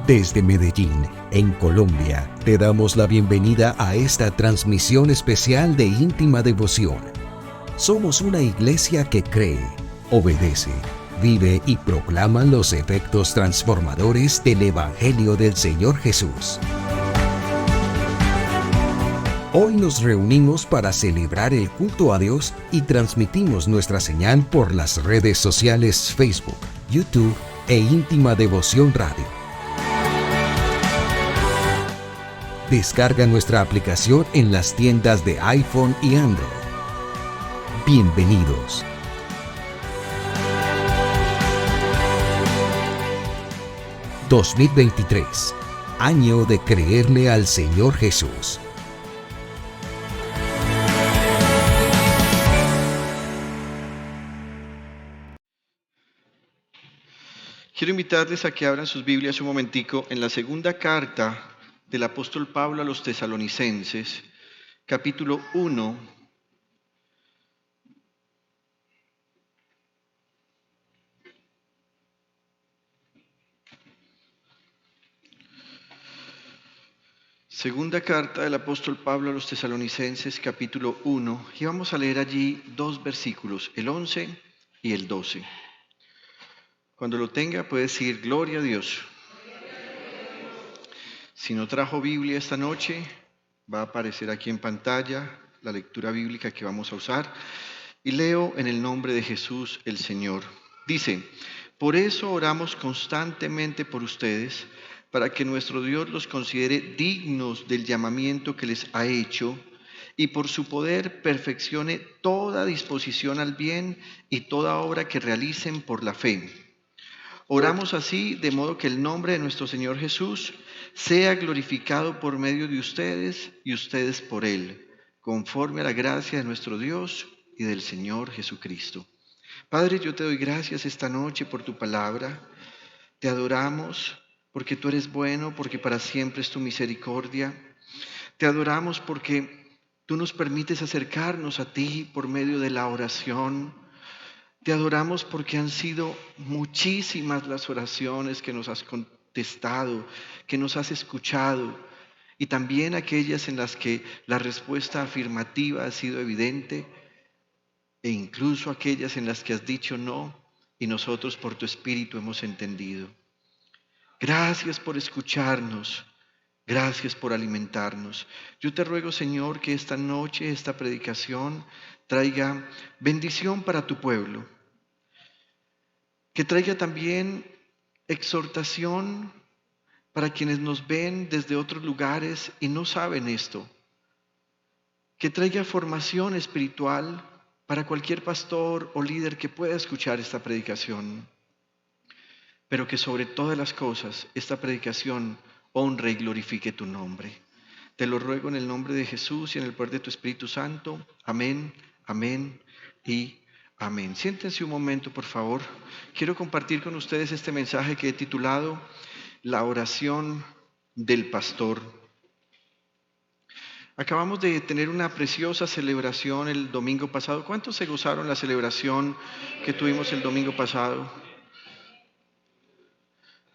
Desde Medellín, en Colombia, te damos la bienvenida a esta transmisión especial de Íntima Devoción. Somos una iglesia que cree, obedece, vive y proclama los efectos transformadores del Evangelio del Señor Jesús. Hoy nos reunimos para celebrar el culto a Dios y transmitimos nuestra señal por las redes sociales Facebook, YouTube e Íntima Devoción Radio. Descarga nuestra aplicación en las tiendas de iPhone y Android. Bienvenidos. ...2023... año de creerle al Señor Jesús. Quiero invitarles a que abran sus Biblias un momentico en la segunda carta del apóstol Pablo a los Tesalonicenses, capítulo 1. Segunda carta del apóstol Pablo a los Tesalonicenses, capítulo 1, y vamos a leer allí dos versículos, el 11 y el 12. Cuando lo tenga puede decir, gloria a Dios. Si no trajo Biblia esta noche, va a aparecer aquí en pantalla la lectura bíblica que vamos a usar. Y leo en el nombre de Jesús el Señor. Dice, por eso oramos constantemente por ustedes, para que nuestro Dios los considere dignos del llamamiento que les ha hecho, y por su poder perfeccione toda disposición al bien y toda obra que realicen por la fe. Oramos así, de modo que el nombre de nuestro Señor Jesús sea glorificado por medio de ustedes y ustedes por Él, conforme a la gracia de nuestro Dios y del Señor Jesucristo. Padre, yo te doy gracias esta noche por tu palabra. Te adoramos porque tú eres bueno, porque para siempre es tu misericordia. Te adoramos porque tú nos permites acercarnos a ti por medio de la oración. Te adoramos porque han sido muchísimas las oraciones que nos has contestado, que nos has escuchado, y también aquellas en las que la respuesta afirmativa ha sido evidente, e incluso aquellas en las que has dicho no, y nosotros por tu Espíritu hemos entendido. Gracias por escucharnos, gracias por alimentarnos. Yo te ruego, Señor, que esta noche, esta predicación, traiga bendición para tu pueblo, que traiga también exhortación para quienes nos ven desde otros lugares y no saben esto, que traiga formación espiritual para cualquier pastor o líder que pueda escuchar esta predicación, pero que sobre todas las cosas esta predicación honre y glorifique tu nombre. Te lo ruego en el nombre de Jesús y en el poder de tu Espíritu Santo. Amén, amén y amén. Siéntense un momento, por favor. Quiero compartir con ustedes este mensaje que he titulado La oración del pastor. Acabamos de tener una preciosa celebración el domingo pasado. ¿Cuántos se gozaron la celebración que tuvimos el domingo pasado?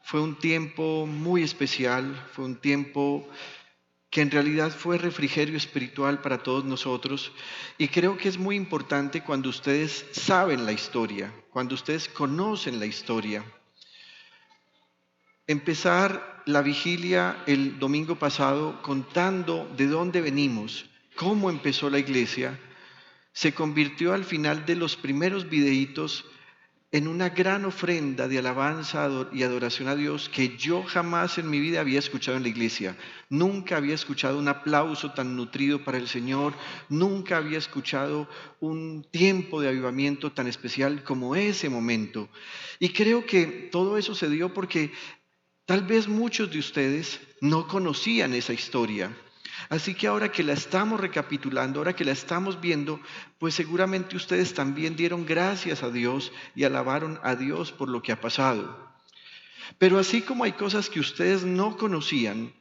Fue un tiempo muy especial, fue un tiempo que en realidad fue refrigerio espiritual para todos nosotros, y creo que es muy importante cuando ustedes saben la historia, cuando ustedes conocen la historia. Empezar la vigilia el domingo pasado contando de dónde venimos, cómo empezó la iglesia, se convirtió al final de los primeros videitos en una gran ofrenda de alabanza y adoración a Dios que yo jamás en mi vida había escuchado en la iglesia. Nunca había escuchado un aplauso tan nutrido para el Señor, nunca había escuchado un tiempo de avivamiento tan especial como ese momento. Y creo que todo eso se dio porque tal vez muchos de ustedes no conocían esa historia. Así que ahora que la estamos recapitulando, ahora que la estamos viendo, pues seguramente ustedes también dieron gracias a Dios y alabaron a Dios por lo que ha pasado. Pero así como hay cosas que ustedes no conocían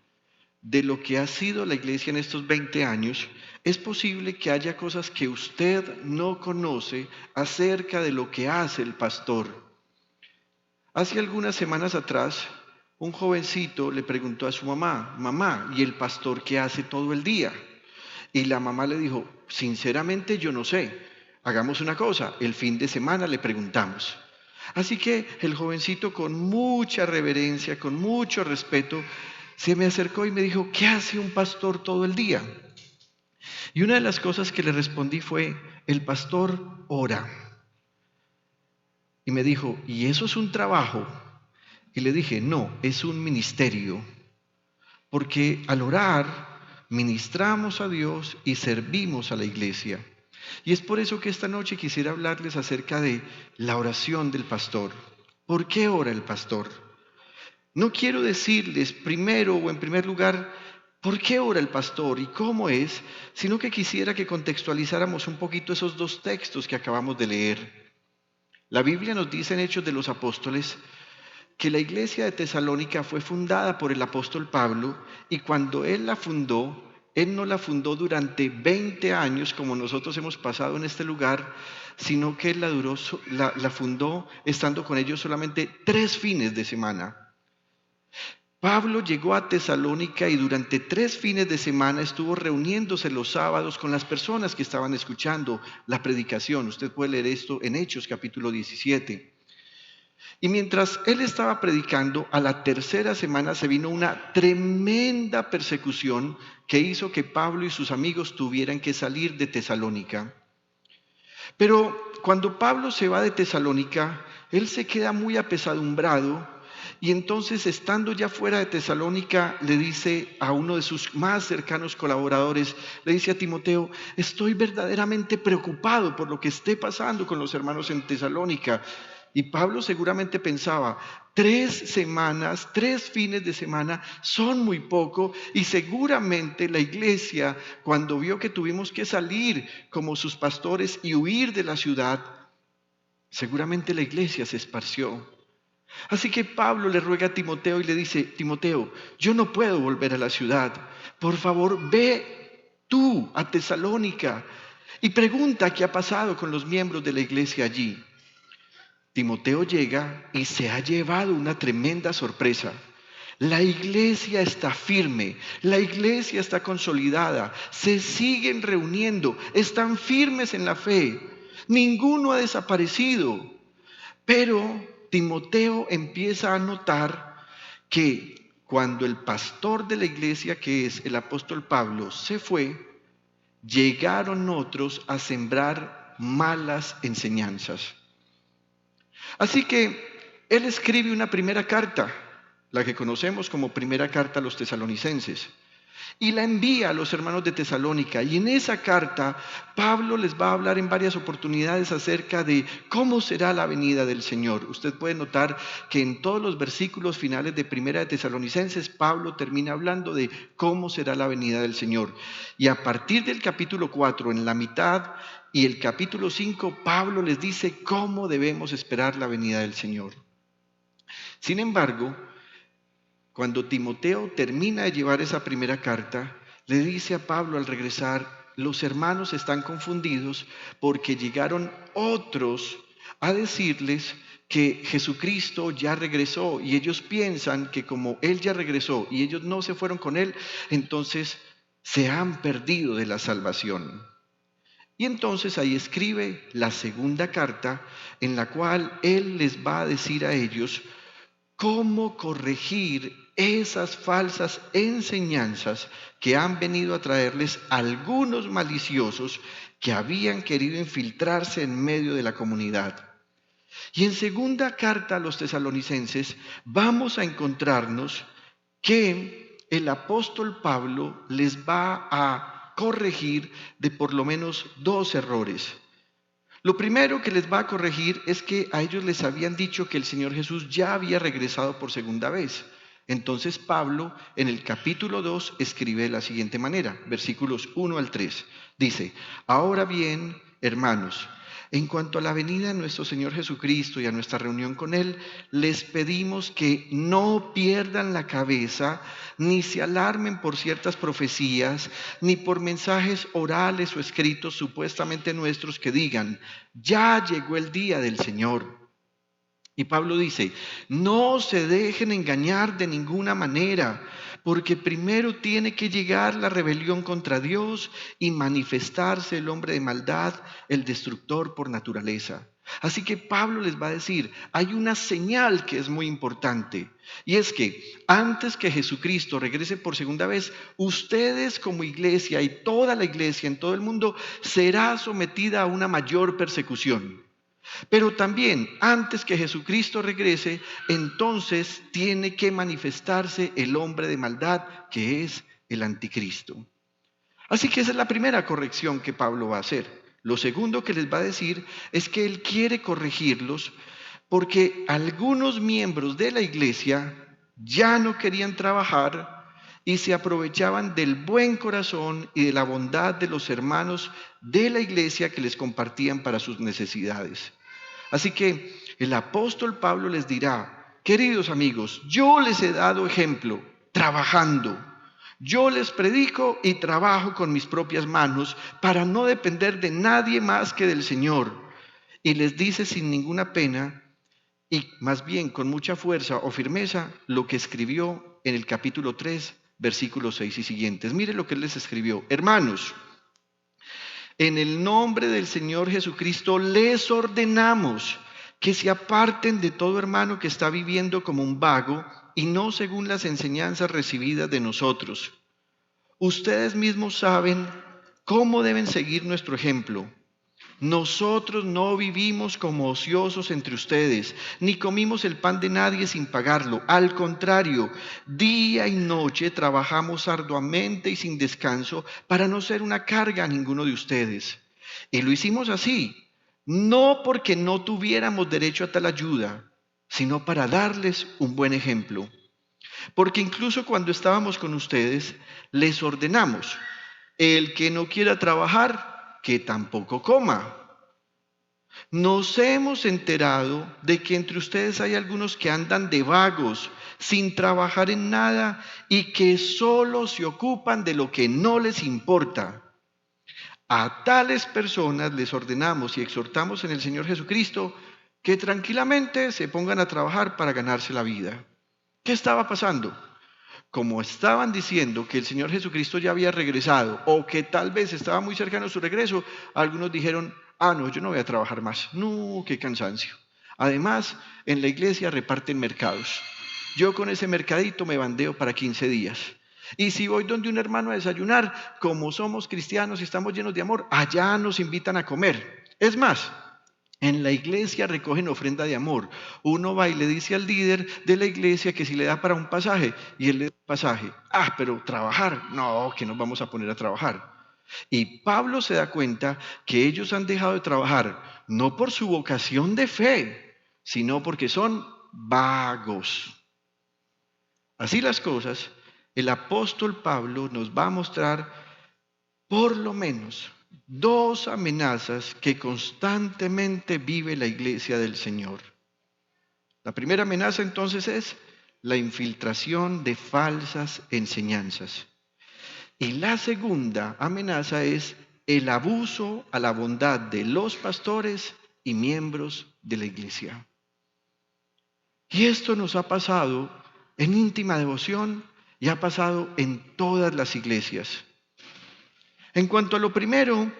de lo que ha sido la iglesia en estos 20 años, es posible que haya cosas que usted no conoce acerca de lo que hace el pastor. Hace algunas semanas atrás, un jovencito le preguntó a su mamá, mamá, ¿y el pastor qué hace todo el día? Y la mamá le dijo, sinceramente yo no sé, hagamos una cosa, el fin de semana le preguntamos. Así que el jovencito con mucha reverencia, con mucho respeto, se me acercó y me dijo, ¿qué hace un pastor todo el día? Y una de las cosas que le respondí fue, el pastor ora. Y me dijo, ¿y eso es un trabajo? Y le dije, no, es un ministerio, porque al orar ministramos a Dios y servimos a la iglesia. Y es por eso que esta noche quisiera hablarles acerca de la oración del pastor. ¿Por qué ora el pastor? No quiero decirles primero o en primer lugar por qué ora el pastor y cómo es, sino que quisiera que contextualizáramos un poquito esos dos textos que acabamos de leer. La Biblia nos dice en Hechos de los Apóstoles que la iglesia de Tesalónica fue fundada por el apóstol Pablo y cuando él la fundó, él no la fundó durante 20 años como nosotros hemos pasado en este lugar, sino que él la fundó estando con ellos solamente 3 fines de semana. Pablo llegó a Tesalónica y durante 3 fines de semana estuvo reuniéndose los sábados con las personas que estaban escuchando la predicación. Usted puede leer esto en Hechos capítulo 17. Y mientras él estaba predicando, a la 3.ª semana se vino una tremenda persecución que hizo que Pablo y sus amigos tuvieran que salir de Tesalónica. Pero cuando Pablo se va de Tesalónica, él se queda muy apesadumbrado y entonces estando ya fuera de Tesalónica le dice a uno de sus más cercanos colaboradores, le dice a Timoteo, estoy verdaderamente preocupado por lo que esté pasando con los hermanos en Tesalónica. Y Pablo seguramente pensaba, 3 semanas, 3 fines de semana son muy poco y seguramente la iglesia, cuando vio que tuvimos que salir como sus pastores y huir de la ciudad, seguramente la iglesia se esparció. Así que Pablo le ruega a Timoteo y le dice, Timoteo, yo no puedo volver a la ciudad, por favor ve tú a Tesalónica y pregunta qué ha pasado con los miembros de la iglesia allí. Timoteo llega y se ha llevado una tremenda sorpresa. La iglesia está firme, la iglesia está consolidada, se siguen reuniendo, están firmes en la fe, ninguno ha desaparecido. Pero Timoteo empieza a notar que cuando el pastor de la iglesia, que es el apóstol Pablo, se fue, llegaron otros a sembrar malas enseñanzas. Así que él escribe una primera carta, la que conocemos como primera carta a los tesalonicenses, y la envía a los hermanos de Tesalónica. Y en esa carta Pablo les va a hablar en varias oportunidades acerca de cómo será la venida del Señor. Usted puede notar que en todos los versículos finales de primera de Tesalonicenses Pablo termina hablando de cómo será la venida del Señor. Y a partir del capítulo 4, en la mitad, y el capítulo 5, Pablo les dice cómo debemos esperar la venida del Señor. Sin embargo, cuando Timoteo termina de llevar esa primera carta, le dice a Pablo al regresar, los hermanos están confundidos porque llegaron otros a decirles que Jesucristo ya regresó y ellos piensan que como Él ya regresó y ellos no se fueron con Él, entonces se han perdido de la salvación. Y entonces ahí escribe la segunda carta en la cual Él les va a decir a ellos cómo corregir esas falsas enseñanzas que han venido a traerles algunos maliciosos que habían querido infiltrarse en medio de la comunidad. Y en segunda carta a los tesalonicenses vamos a encontrarnos que el apóstol Pablo les va a corregir de por lo menos 2 errores. Lo primero que les va a corregir es que a ellos les habían dicho que el Señor Jesús ya había regresado por segunda vez. Entonces Pablo en el capítulo 2 escribe de la siguiente manera, versículos 1 al 3. Dice, ahora bien, hermanos, en cuanto a la venida de nuestro Señor Jesucristo y a nuestra reunión con Él, les pedimos que no pierdan la cabeza, ni se alarmen por ciertas profecías, ni por mensajes orales o escritos supuestamente nuestros que digan, ya llegó el día del Señor. Y Pablo dice, no se dejen engañar de ninguna manera, porque primero tiene que llegar la rebelión contra Dios y manifestarse el hombre de maldad, el destructor por naturaleza. Así que Pablo les va a decir, hay una señal que es muy importante, y es que antes que Jesucristo regrese por segunda vez, ustedes como iglesia y toda la iglesia en todo el mundo será sometida a una mayor persecución. Pero también, antes que Jesucristo regrese, entonces tiene que manifestarse el hombre de maldad, que es el anticristo. Así que esa es la primera corrección que Pablo va a hacer. Lo segundo que les va a decir es que él quiere corregirlos porque algunos miembros de la iglesia ya no querían trabajar y se aprovechaban del buen corazón y de la bondad de los hermanos de la iglesia que les compartían para sus necesidades. Así que el apóstol Pablo les dirá, queridos amigos, yo les he dado ejemplo trabajando. Yo les predico y trabajo con mis propias manos para no depender de nadie más que del Señor. Y les dice sin ninguna pena y más bien con mucha fuerza o firmeza lo que escribió en el capítulo 3, versículos 6 y siguientes. Mire lo que él les escribió. Hermanos, en el nombre del Señor Jesucristo les ordenamos que se aparten de todo hermano que está viviendo como un vago y no según las enseñanzas recibidas de nosotros. Ustedes mismos saben cómo deben seguir nuestro ejemplo. Nosotros no vivimos como ociosos entre ustedes, ni comimos el pan de nadie sin pagarlo. Al contrario, día y noche trabajamos arduamente y sin descanso para no ser una carga a ninguno de ustedes. Y lo hicimos así, no porque no tuviéramos derecho a tal ayuda, sino para darles un buen ejemplo. Porque incluso cuando estábamos con ustedes, les ordenamos, el que no quiera trabajar, que tampoco coma. Nos hemos enterado de que entre ustedes hay algunos que andan de vagos, sin trabajar en nada y que solo se ocupan de lo que no les importa. A tales personas les ordenamos y exhortamos en el Señor Jesucristo que tranquilamente se pongan a trabajar para ganarse la vida. ¿Qué estaba pasando? Como estaban diciendo que el Señor Jesucristo ya había regresado o que tal vez estaba muy cercano a su regreso, algunos dijeron, no, yo no voy a trabajar más. No, qué cansancio. Además, en la iglesia reparten mercados. Yo con ese mercadito me bandeo para 15 días. Y si voy donde un hermano a desayunar, como somos cristianos y estamos llenos de amor, allá nos invitan a comer. Es más, en la iglesia recogen ofrenda de amor. Uno va y le dice al líder de la iglesia que si le da para un pasaje y él le da un pasaje. Pero trabajar, no, que nos vamos a poner a trabajar. Y Pablo se da cuenta que ellos han dejado de trabajar no por su vocación de fe, sino porque son vagos. Así las cosas, el apóstol Pablo nos va a mostrar por lo menos dos amenazas que constantemente vive la iglesia del Señor. La primera amenaza entonces es la infiltración de falsas enseñanzas. Y la segunda amenaza es el abuso a la bondad de los pastores y miembros de la iglesia. Y esto nos ha pasado en íntima devoción y ha pasado en todas las iglesias. En cuanto a lo primero,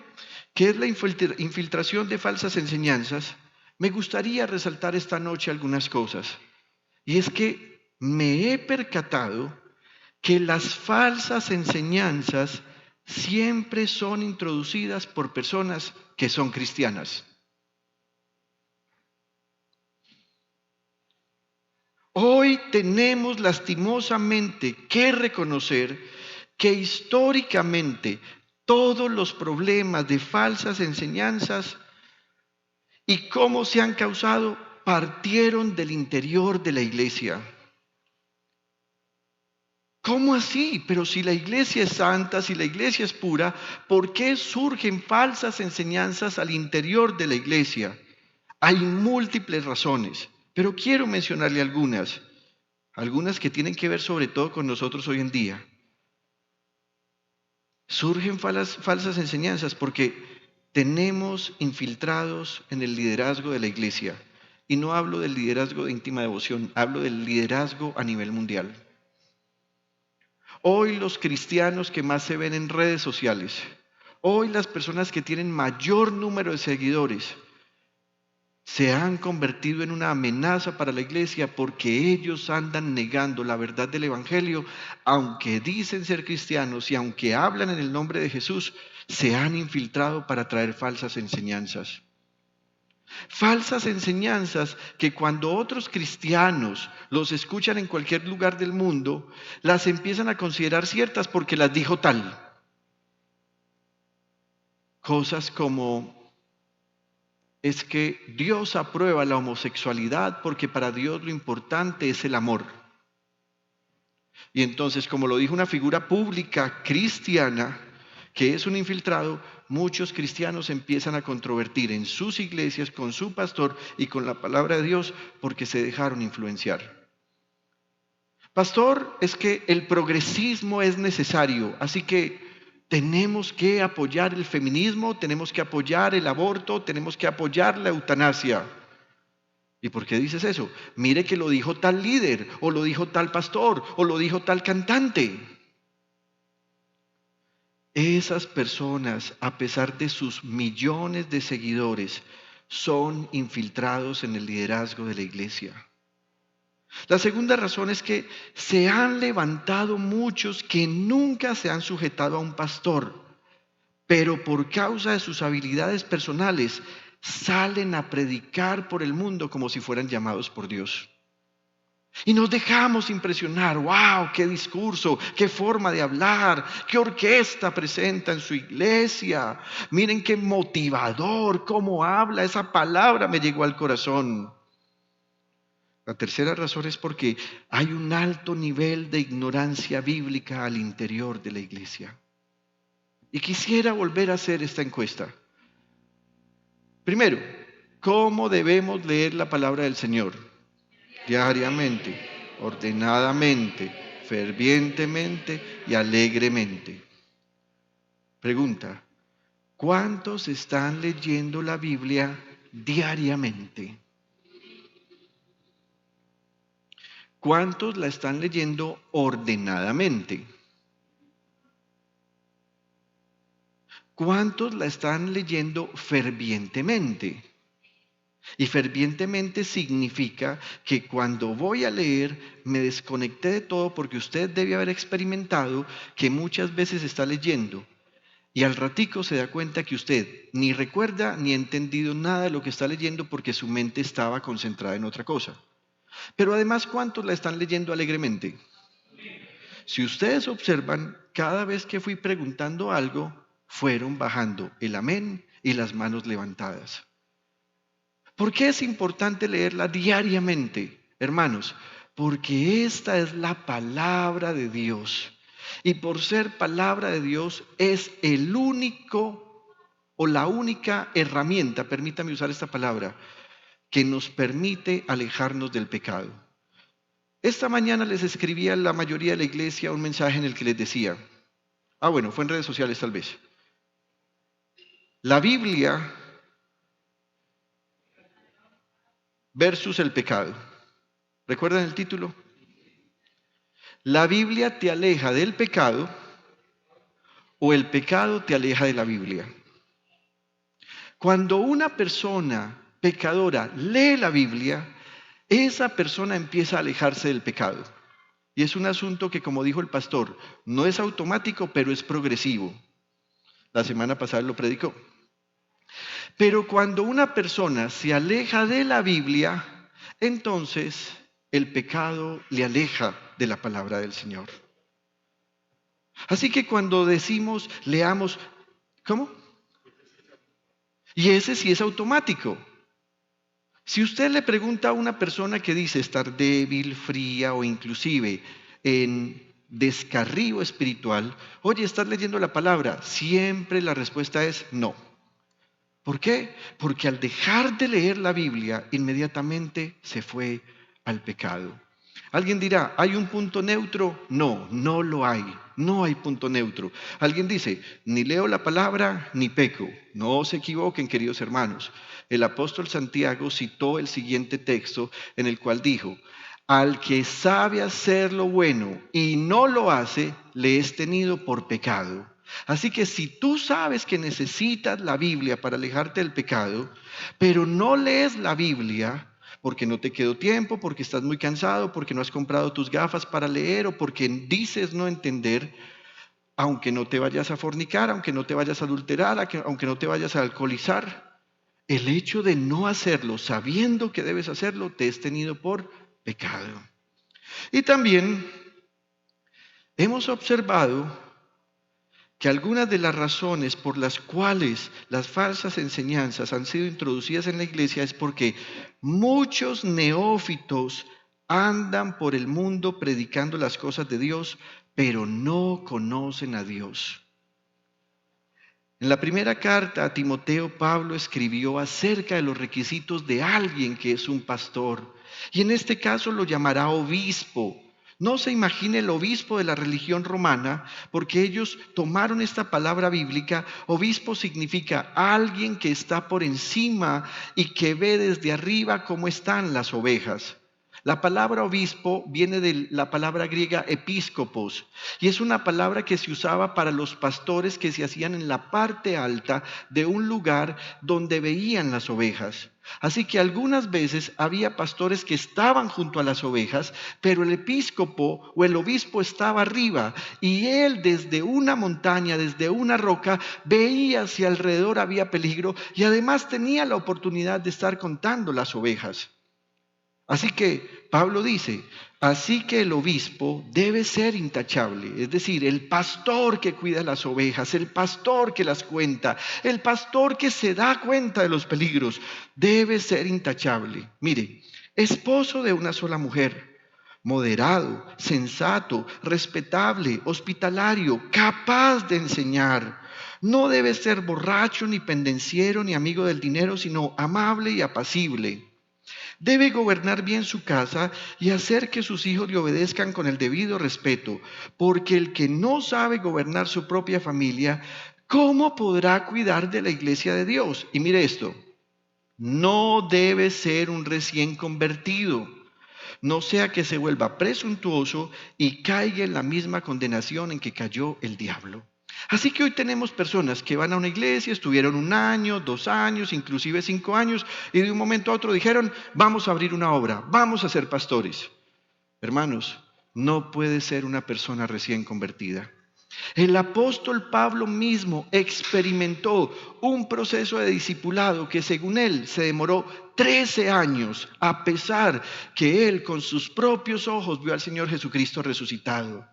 que es la infiltración de falsas enseñanzas, me gustaría resaltar esta noche algunas cosas. Y es que me he percatado que las falsas enseñanzas siempre son introducidas por personas que son cristianas. Hoy tenemos lastimosamente que reconocer que históricamente todos los problemas de falsas enseñanzas y cómo se han causado partieron del interior de la iglesia. ¿Cómo así? Pero si la iglesia es santa, si la iglesia es pura, ¿por qué surgen falsas enseñanzas al interior de la iglesia? Hay múltiples razones, pero quiero mencionarle algunas que tienen que ver sobre todo con nosotros hoy en día. Surgen falsas enseñanzas porque tenemos infiltrados en el liderazgo de la iglesia Y no hablo del liderazgo de íntima devoción, hablo del liderazgo a nivel mundial. Hoy los cristianos que más se ven en redes sociales, hoy las personas que tienen mayor número de seguidores, se han convertido en una amenaza para la iglesia porque ellos andan negando la verdad del Evangelio, aunque dicen ser cristianos y aunque hablan en el nombre de Jesús, se han infiltrado para traer falsas enseñanzas. Falsas enseñanzas que cuando otros cristianos los escuchan en cualquier lugar del mundo, las empiezan a considerar ciertas porque las dijo tal. Cosas como: es que Dios aprueba la homosexualidad porque para Dios lo importante es el amor. Y entonces, como lo dijo una figura pública cristiana, que es un infiltrado, muchos cristianos empiezan a controvertir en sus iglesias, con su pastor y con la palabra de Dios, porque se dejaron influenciar. Pastor, es que el progresismo es necesario, así que tenemos que apoyar el feminismo, tenemos que apoyar el aborto, tenemos que apoyar la eutanasia. ¿Y por qué dices eso? Mire que lo dijo tal líder, o lo dijo tal pastor, o lo dijo tal cantante. Esas personas, a pesar de sus millones de seguidores, son infiltrados en el liderazgo de la iglesia. La segunda razón es que se han levantado muchos que nunca se han sujetado a un pastor, pero por causa de sus habilidades personales salen a predicar por el mundo como si fueran llamados por Dios. Y nos dejamos impresionar. ¡Wow! ¡Qué discurso! ¡Qué forma de hablar! ¡Qué orquesta presenta en su iglesia! Miren qué motivador, cómo habla. Esa palabra me llegó al corazón. La tercera razón es porque hay un alto nivel de ignorancia bíblica al interior de la iglesia. Y quisiera volver a hacer esta encuesta. Primero, ¿cómo debemos leer la palabra del Señor? Diariamente, ordenadamente, fervientemente y alegremente. Pregunta: ¿cuántos están leyendo la Biblia diariamente? ¿Cuántos la están leyendo ordenadamente? ¿Cuántos la están leyendo fervientemente? Y fervientemente significa que cuando voy a leer me desconecté de todo, porque usted debe haber experimentado que muchas veces está leyendo y al ratico se da cuenta que usted ni recuerda ni ha entendido nada de lo que está leyendo porque su mente estaba concentrada en otra cosa. Pero además, ¿cuántos la están leyendo alegremente? Si ustedes observan, cada vez que fui preguntando algo, fueron bajando el amén y las manos levantadas. ¿Por qué es importante leerla diariamente, hermanos? Porque esta es la palabra de Dios. Y por ser palabra de Dios es el único o la única herramienta, permítame usar esta palabra, que nos permite alejarnos del pecado. Esta mañana les escribí a la mayoría de la iglesia un mensaje en el que les decía, bueno, fue en redes sociales tal vez. La Biblia versus el pecado. ¿Recuerdan el título? ¿La Biblia te aleja del pecado o el pecado te aleja de la Biblia? Cuando una persona pecadora lee la Biblia, esa persona empieza a alejarse del pecado. Y es un asunto que, como dijo el pastor, no es automático, pero es progresivo. La semana pasada lo predicó. Pero cuando una persona se aleja de la Biblia, entonces el pecado le aleja de la palabra del Señor. Así que cuando decimos, leamos, ¿cómo? Y ese sí es automático. Si usted le pregunta a una persona que dice estar débil, fría o inclusive en descarrío espiritual, oye, ¿estás leyendo la palabra? Siempre la respuesta es no. ¿Por qué? Porque al dejar de leer la Biblia, inmediatamente se fue al pecado. Alguien dirá, ¿hay un punto neutro? No, no lo hay. No hay punto neutro. Alguien dice, ni leo la palabra ni peco. No se equivoquen, queridos hermanos. El apóstol Santiago citó el siguiente texto en el cual dijo, al que sabe hacer lo bueno y no lo hace, le es tenido por pecado. Así que si tú sabes que necesitas la Biblia para alejarte del pecado, pero no lees la Biblia, porque no te quedó tiempo, porque estás muy cansado, porque no has comprado tus gafas para leer o porque dices no entender, aunque no te vayas a fornicar, aunque no te vayas a adulterar, aunque no te vayas a alcoholizar, el hecho de no hacerlo, sabiendo que debes hacerlo, te es tenido por pecado. Y también hemos observado que algunas de las razones por las cuales las falsas enseñanzas han sido introducidas en la iglesia es porque muchos neófitos andan por el mundo predicando las cosas de Dios, pero no conocen a Dios. En la primera carta a Timoteo, Pablo escribió acerca de los requisitos de alguien que es un pastor, y en este caso lo llamará obispo. No se imagine el obispo de la religión romana, porque ellos tomaron esta palabra bíblica. Obispo significa alguien que está por encima y que ve desde arriba cómo están las ovejas. La palabra obispo viene de la palabra griega episcopos y es una palabra que se usaba para los pastores que se hacían en la parte alta de un lugar donde veían las ovejas. Así que algunas veces había pastores que estaban junto a las ovejas, pero el episcopo o el obispo estaba arriba y él desde una montaña, desde una roca, veía si alrededor había peligro y además tenía la oportunidad de estar contando las ovejas. Así que Pablo dice, así que el obispo debe ser intachable, es decir, el pastor que cuida las ovejas, el pastor que las cuenta, el pastor que se da cuenta de los peligros, debe ser intachable. Mire, esposo de una sola mujer, moderado, sensato, respetable, hospitalario, capaz de enseñar. No debe ser borracho, ni pendenciero, ni amigo del dinero, sino amable y apacible. Debe gobernar bien su casa y hacer que sus hijos le obedezcan con el debido respeto, porque el que no sabe gobernar su propia familia, ¿cómo podrá cuidar de la iglesia de Dios? Y mire esto, no debe ser un recién convertido, no sea que se vuelva presuntuoso y caiga en la misma condenación en que cayó el diablo. Así que hoy tenemos personas que van a una iglesia, estuvieron 1 año, 2 años, inclusive 5 años, y de un momento a otro dijeron, vamos a abrir una obra, vamos a ser pastores. Hermanos, no puede ser una persona recién convertida. El apóstol Pablo mismo experimentó un proceso de discipulado que según él se demoró 13 años, a pesar que él con sus propios ojos vio al Señor Jesucristo resucitado.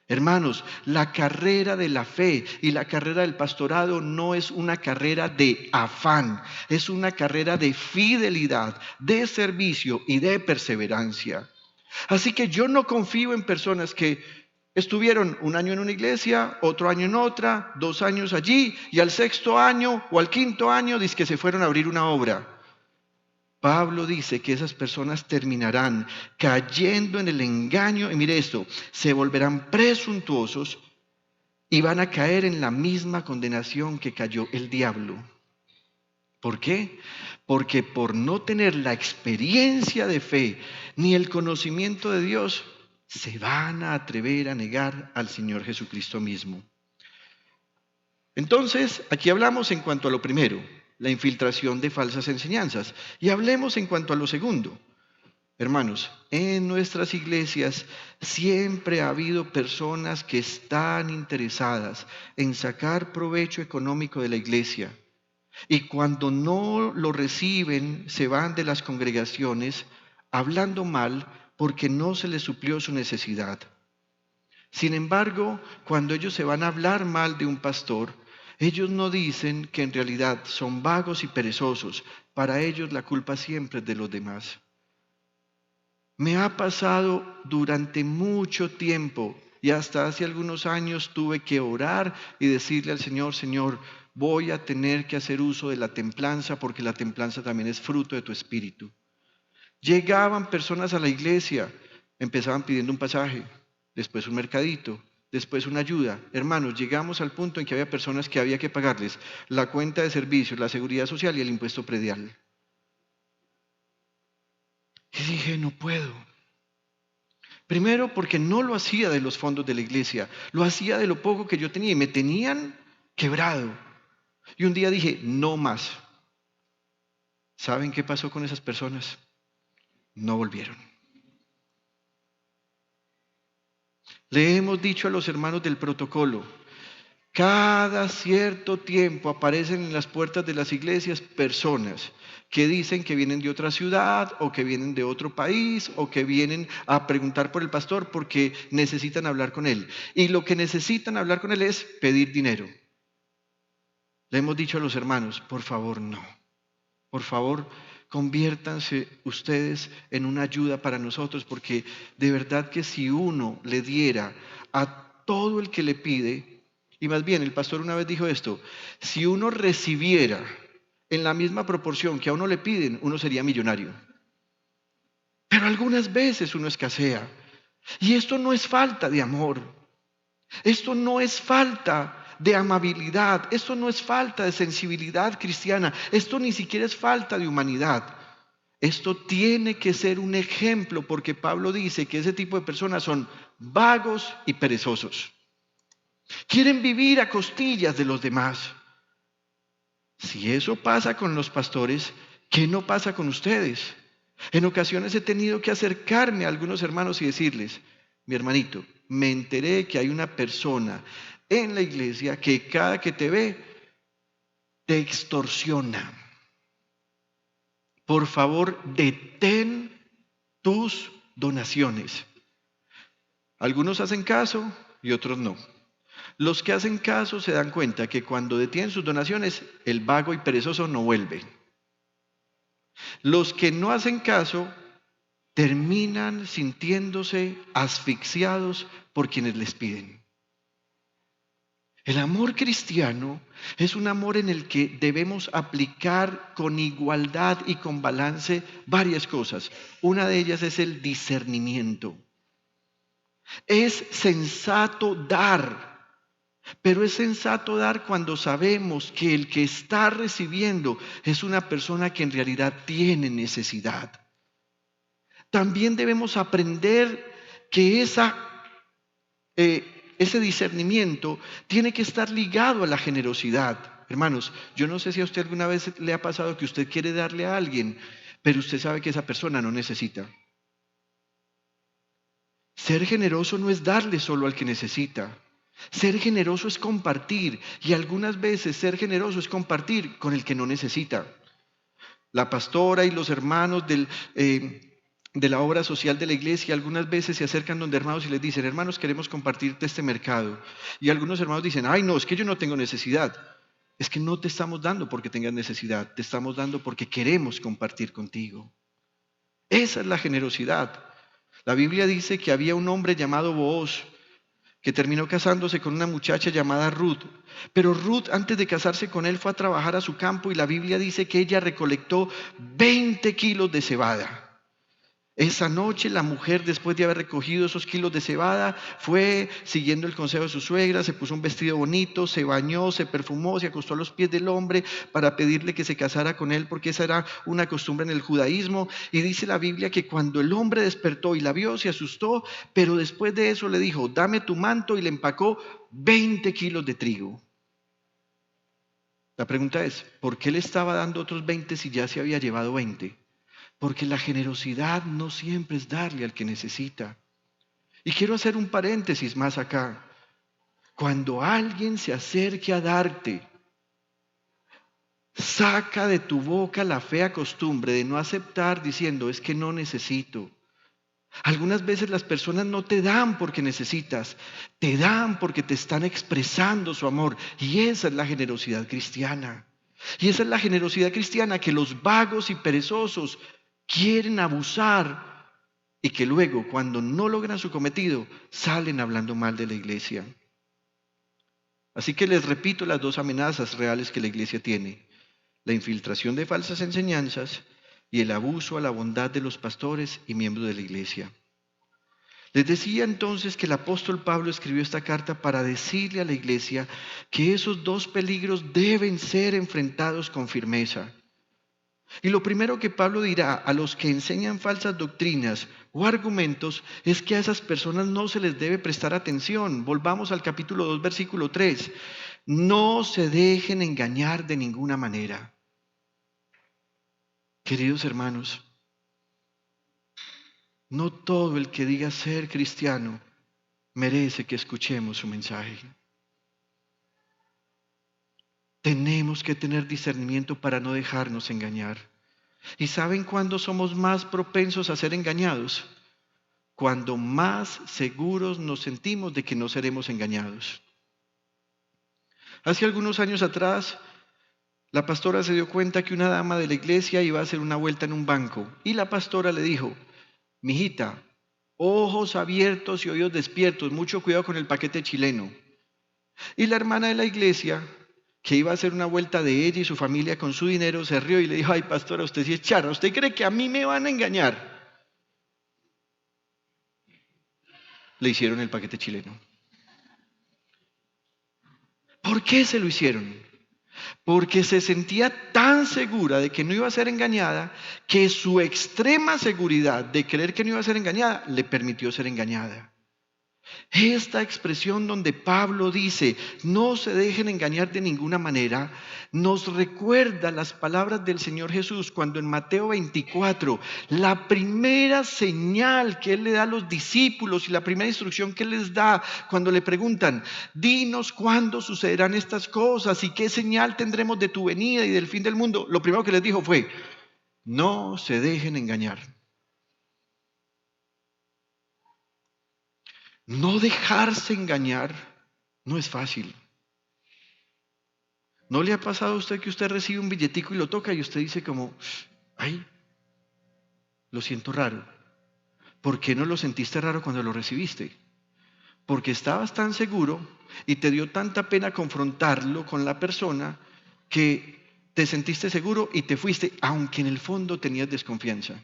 Hermanos, la carrera de la fe y la carrera del pastorado no es una carrera de afán, es una carrera de fidelidad, de servicio y de perseverancia. Así que yo no confío en personas que estuvieron 1 año en una iglesia, otro año en otra, 2 años allí y al 6.º año o al 5.º año dice que se fueron a abrir una obra. Pablo dice que esas personas terminarán cayendo en el engaño, y mire esto, se volverán presuntuosos y van a caer en la misma condenación que cayó el diablo. ¿Por qué? Porque por no tener la experiencia de fe ni el conocimiento de Dios, se van a atrever a negar al Señor Jesucristo mismo. Entonces, aquí hablamos en cuanto a lo primero, la infiltración de falsas enseñanzas. Y hablemos en cuanto a lo segundo. Hermanos, en nuestras iglesias siempre ha habido personas que están interesadas en sacar provecho económico de la iglesia. Y cuando no lo reciben, se van de las congregaciones hablando mal porque no se les suplió su necesidad. Sin embargo, cuando ellos se van a hablar mal de un pastor, ellos no dicen que en realidad son vagos y perezosos. Para ellos la culpa siempre es de los demás. Me ha pasado durante mucho tiempo y hasta hace algunos años tuve que orar y decirle al Señor, Señor, voy a tener que hacer uso de la templanza porque la templanza también es fruto de tu espíritu. Llegaban personas a la iglesia Empezaban pidiendo un pasaje, después un mercadito, después una ayuda. Hermanos, llegamos al punto en que había personas que había que pagarles la cuenta de servicios, la seguridad social y el impuesto predial. Y dije, no puedo. Primero porque no lo hacía de los fondos de la iglesia, lo hacía de lo poco que yo tenía y me tenían quebrado. Y un día dije, no más. ¿Saben qué pasó con esas personas? No volvieron. Le hemos dicho a los hermanos del protocolo, cada cierto tiempo aparecen en las puertas de las iglesias personas que dicen que vienen de otra ciudad o que vienen de otro país o que vienen a preguntar por el pastor porque necesitan hablar con él. Y lo que necesitan hablar con él es pedir dinero. Le hemos dicho a los hermanos, por favor, no. Por favor, conviértanse ustedes en una ayuda para nosotros, porque de verdad que si uno le diera a todo el que le pide, y más bien el pastor una vez dijo esto, si uno recibiera en la misma proporción que a uno le piden, uno sería millonario. Pero algunas veces uno escasea. Y esto no es falta de amor. Esto no es falta de amabilidad, esto no es falta de sensibilidad cristiana, esto ni siquiera es falta de humanidad. Esto tiene que ser un ejemplo porque Pablo dice que ese tipo de personas son vagos y perezosos. Quieren vivir a costillas de los demás. Si eso pasa con los pastores, ¿qué no pasa con ustedes? En ocasiones he tenido que acercarme a algunos hermanos y decirles, mi hermanito, me enteré que hay una persona en la iglesia que cada que te ve, te extorsiona. Por favor, detén tus donaciones. Algunos hacen caso y otros no. Los que hacen caso se dan cuenta que cuando detienen sus donaciones, el vago y perezoso no vuelve. Los que no hacen caso terminan sintiéndose asfixiados por quienes les piden. El amor cristiano es un amor en el que debemos aplicar con igualdad y con balance varias cosas. Una de ellas es el discernimiento. Es sensato dar, pero es sensato dar cuando sabemos que el que está recibiendo es una persona que en realidad tiene necesidad. También debemos aprender que ese discernimiento tiene que estar ligado a la generosidad. Hermanos, yo no sé si a usted alguna vez le ha pasado que usted quiere darle a alguien, pero usted sabe que esa persona no necesita. Ser generoso no es darle solo al que necesita. Ser generoso es compartir, y algunas veces ser generoso es compartir con el que no necesita. La pastora y los hermanos de la obra social de la iglesia algunas veces se acercan donde hermanos y les dicen, hermanos, queremos compartirte este mercado. Y algunos hermanos dicen, ay no, es que yo no tengo necesidad. Es que no te estamos dando porque tengas necesidad, te estamos dando porque queremos compartir contigo. Esa es la generosidad. La Biblia dice que había un hombre llamado Booz que terminó casándose con una muchacha llamada Ruth. Pero Ruth, antes de casarse con él, fue a trabajar a su campo y la Biblia dice que ella recolectó 20 kilos de cebada. Esa noche la mujer, después de haber recogido esos kilos de cebada, fue siguiendo el consejo de su suegra, se puso un vestido bonito, se bañó, se perfumó, se acostó a los pies del hombre para pedirle que se casara con él, porque esa era una costumbre en el judaísmo. Y dice la Biblia que cuando el hombre despertó y la vio, se asustó, pero después de eso le dijo, dame tu manto, y le empacó 20 kilos de trigo. La pregunta es, ¿por qué le estaba dando otros 20 si ya se había llevado 20? Porque la generosidad no siempre es darle al que necesita. Y quiero hacer un paréntesis más acá. Cuando alguien se acerque a darte, saca de tu boca la fea costumbre de no aceptar diciendo, es que no necesito. Algunas veces las personas no te dan porque necesitas, te dan porque te están expresando su amor. Y esa es la generosidad cristiana. Y esa es la generosidad cristiana que los vagos y perezosos quieren abusar y que luego, cuando no logran su cometido, salen hablando mal de la iglesia. Así que les repito las dos amenazas reales que la iglesia tiene: la infiltración de falsas enseñanzas y el abuso a la bondad de los pastores y miembros de la iglesia. Les decía entonces que el apóstol Pablo escribió esta carta para decirle a la iglesia que esos dos peligros deben ser enfrentados con firmeza. Y lo primero que Pablo dirá a los que enseñan falsas doctrinas o argumentos es que a esas personas no se les debe prestar atención. Volvamos al capítulo 2, versículo 3. No se dejen engañar de ninguna manera. Queridos hermanos, no todo el que diga ser cristiano merece que escuchemos su mensaje. Tenemos que tener discernimiento para no dejarnos engañar. ¿Y saben cuándo somos más propensos a ser engañados? Cuando más seguros nos sentimos de que no seremos engañados. Hace algunos años atrás, la pastora se dio cuenta que una dama de la iglesia iba a hacer una vuelta en un banco y la pastora le dijo: mijita, ojos abiertos y oídos despiertos, mucho cuidado con el paquete chileno. Y la hermana de la iglesia, que iba a hacer una vuelta de ella y su familia con su dinero, se rió y le dijo: ay, pastora, usted sí es charra, ¿usted cree que a mí me van a engañar? Le hicieron el paquete chileno. ¿Por qué se lo hicieron? Porque se sentía tan segura de que no iba a ser engañada, que su extrema seguridad de creer que no iba a ser engañada le permitió ser engañada. Esta expresión donde Pablo dice, no se dejen engañar de ninguna manera, nos recuerda las palabras del Señor Jesús cuando en Mateo 24, la primera señal que Él le da a los discípulos y la primera instrucción que Él les da cuando le preguntan: dinos cuándo sucederán estas cosas y qué señal tendremos de tu venida y del fin del mundo. Lo primero que les dijo fue: no se dejen engañar. No dejarse engañar no es fácil. ¿No le ha pasado a usted que usted recibe un billetico y lo toca y usted dice como: ay, lo siento raro? ¿Por qué no lo sentiste raro cuando lo recibiste? Porque estabas tan seguro y te dio tanta pena confrontarlo con la persona que te sentiste seguro y te fuiste, aunque en el fondo tenías desconfianza.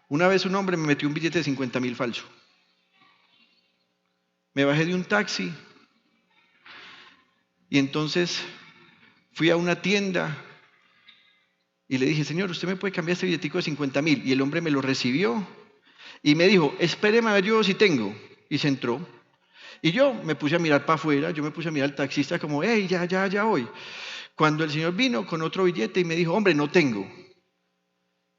Una vez un hombre me metió un billete de 50.000 falso. Me bajé de un taxi y entonces fui a una tienda y le dije: señor, ¿usted me puede cambiar este billetico de 50.000? Y el hombre me lo recibió y me dijo: espéreme a ver yo si tengo. Y se entró. Y yo me puse a mirar para afuera, yo me puse a mirar al taxista como: hey, ya voy. Cuando el señor vino con otro billete y me dijo: hombre, no tengo.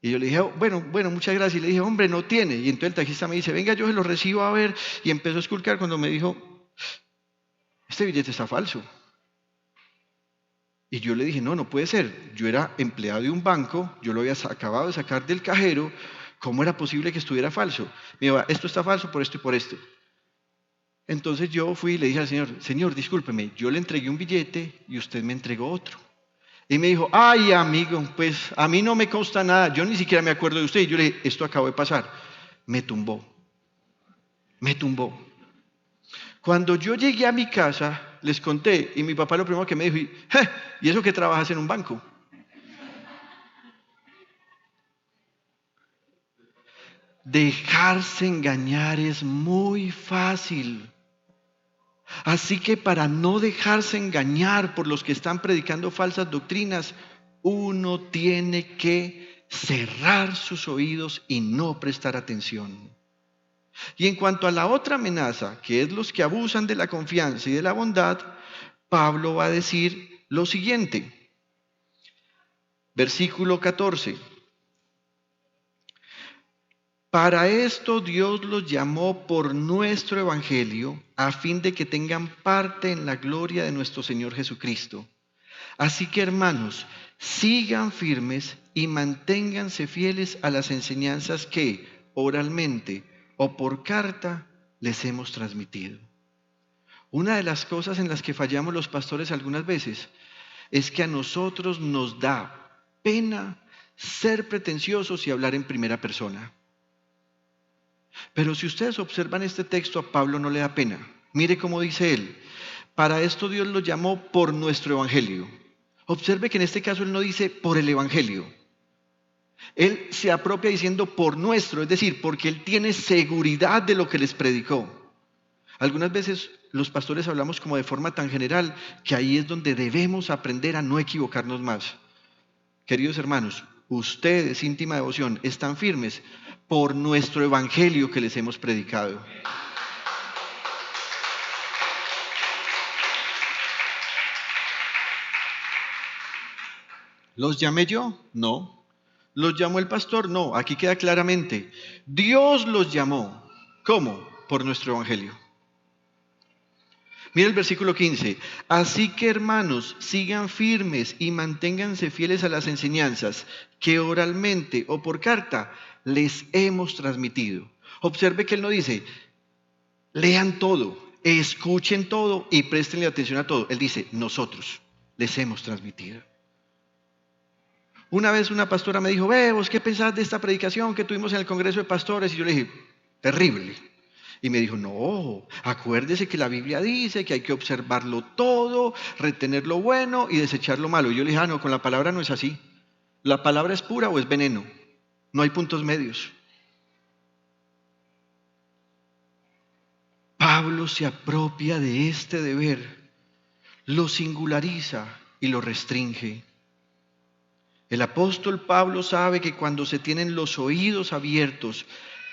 Y yo le dije: bueno, muchas gracias. Y le dije: hombre, no tiene. Y entonces el taxista me dice: venga, yo se lo recibo a ver. Y empezó a esculcar cuando me dijo: este billete está falso. Y yo le dije: no puede ser. Yo era empleado de un banco, yo lo había acabado de sacar del cajero. ¿Cómo era posible que estuviera falso? Me dijo: esto está falso por esto y por esto. Entonces yo fui y le dije al señor: señor, discúlpeme, yo le entregué un billete y usted me entregó otro. Y me dijo: ay, amigo, pues a mí no me consta nada, yo ni siquiera me acuerdo de usted. Y yo le dije: esto acabó de pasar. Me tumbó. Cuando yo llegué a mi casa, les conté, y mi papá lo primero que me dijo: ¿y eso que trabajas en un banco? Dejarse engañar es muy fácil. Así que para no dejarse engañar por los que están predicando falsas doctrinas, uno tiene que cerrar sus oídos y no prestar atención. Y en cuanto a la otra amenaza, que es los que abusan de la confianza y de la bondad, Pablo va a decir lo siguiente. Versículo 14. Para esto Dios los llamó por nuestro evangelio, a fin de que tengan parte en la gloria de nuestro Señor Jesucristo. Así que, hermanos, sigan firmes y manténganse fieles a las enseñanzas que, oralmente o por carta, les hemos transmitido. Una de las cosas en las que fallamos los pastores algunas veces es que a nosotros nos da pena ser pretenciosos y hablar en primera persona. Pero si ustedes observan este texto, a Pablo no le da pena. Mire cómo dice él: para esto Dios lo llamó por nuestro evangelio. Observe que en este caso él no dice por el evangelio. Él se apropia diciendo por nuestro, es decir, porque Él tiene seguridad de lo que les predicó. Algunas veces los pastores hablamos como de forma tan general que ahí es donde debemos aprender a no equivocarnos más. Queridos hermanos, ustedes, íntima devoción, están firmes por nuestro evangelio que les hemos predicado. ¿Los llamé yo? No. ¿Los llamó el pastor? No. Aquí queda claramente. Dios los llamó. ¿Cómo? Por nuestro evangelio. Mira el versículo 15. Así que hermanos, sigan firmes y manténganse fieles a las enseñanzas que oralmente o por carta les hemos transmitido. Observe que él no dice, lean todo, escuchen todo y prestenle atención a todo. Él dice, nosotros les hemos transmitido. Una vez una pastora me dijo, vos, ¿qué pensás de esta predicación que tuvimos en el Congreso de Pastores? Y yo le dije, terrible. Y me dijo, no, acuérdese que la Biblia dice que hay que observarlo todo, retener lo bueno y desechar lo malo. Y yo le dije, no, con la palabra no es así. ¿La palabra es pura o es veneno? No hay puntos medios. Pablo se apropia de este deber, lo singulariza y lo restringe. El apóstol Pablo sabe que cuando se tienen los oídos abiertos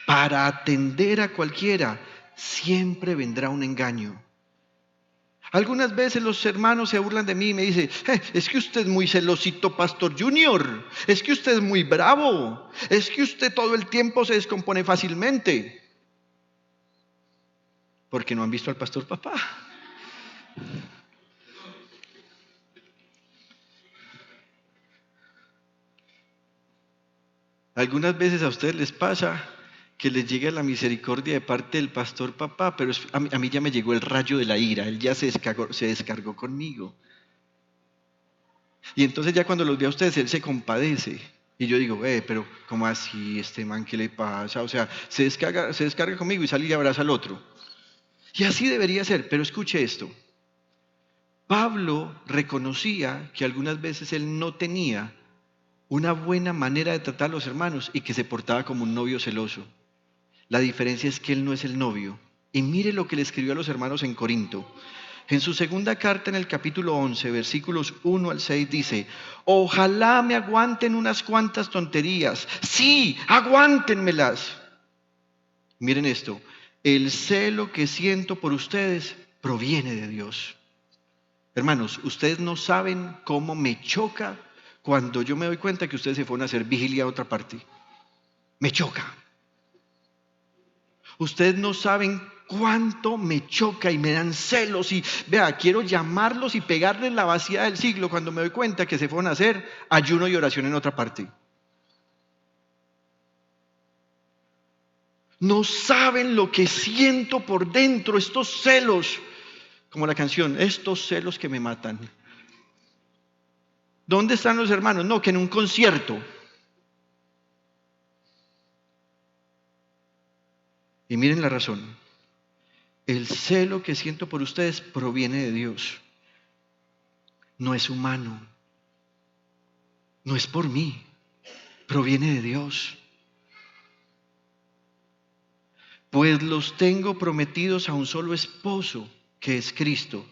para atender a cualquiera, siempre vendrá un engaño. Algunas veces los hermanos se burlan de mí y me dicen, es que usted es muy celosito, Pastor Junior, es que usted es muy bravo, es que usted todo el tiempo se descompone fácilmente. Porque no han visto al Pastor Papá. Algunas veces a ustedes les pasa que les llega la misericordia de parte del Pastor Papá, pero a mí ya me llegó el rayo de la ira, él ya se descargó conmigo. Y entonces ya cuando los ve a ustedes, él se compadece. Y yo digo, pero ¿cómo así? Este man, ¿qué le pasa? O sea, se descarga conmigo y sale y abraza al otro. Y así debería ser, pero escuche esto. Pablo reconocía que algunas veces él no tenía una buena manera de tratar a los hermanos y que se portaba como un novio celoso. La diferencia es que él no es el novio. Y mire lo que le escribió a los hermanos en Corinto. En su segunda carta, en el capítulo 11, versículos 1 al 6, dice, ojalá me aguanten unas cuantas tonterías. Sí, aguántenmelas. Miren esto, el celo que siento por ustedes proviene de Dios. Hermanos, ustedes no saben cómo me choca cuando yo me doy cuenta que ustedes se fueron a hacer vigilia a otra parte. Me choca. Ustedes no saben cuánto me choca y me dan celos y vea, quiero llamarlos y pegarles la vacía del siglo cuando me doy cuenta que se fueron a hacer ayuno y oración en otra parte. No saben lo que siento por dentro, estos celos, como la canción, estos celos que me matan. ¿Dónde están los hermanos? No, que en un concierto. Y miren la razón. El celo que siento por ustedes proviene de Dios. No es humano. No es por mí. Proviene de Dios. Pues los tengo prometidos a un solo esposo, que es Cristo.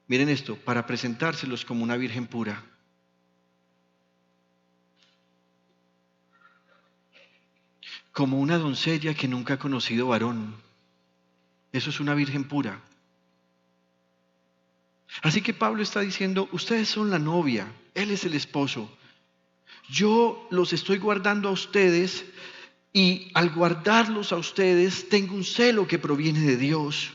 Miren esto, para presentárselos como una virgen pura. Como una doncella que nunca ha conocido varón. Eso es una virgen pura. Así que Pablo está diciendo, ustedes son la novia, él es el esposo. Yo los estoy guardando a ustedes y al guardarlos a ustedes tengo un celo que proviene de Dios.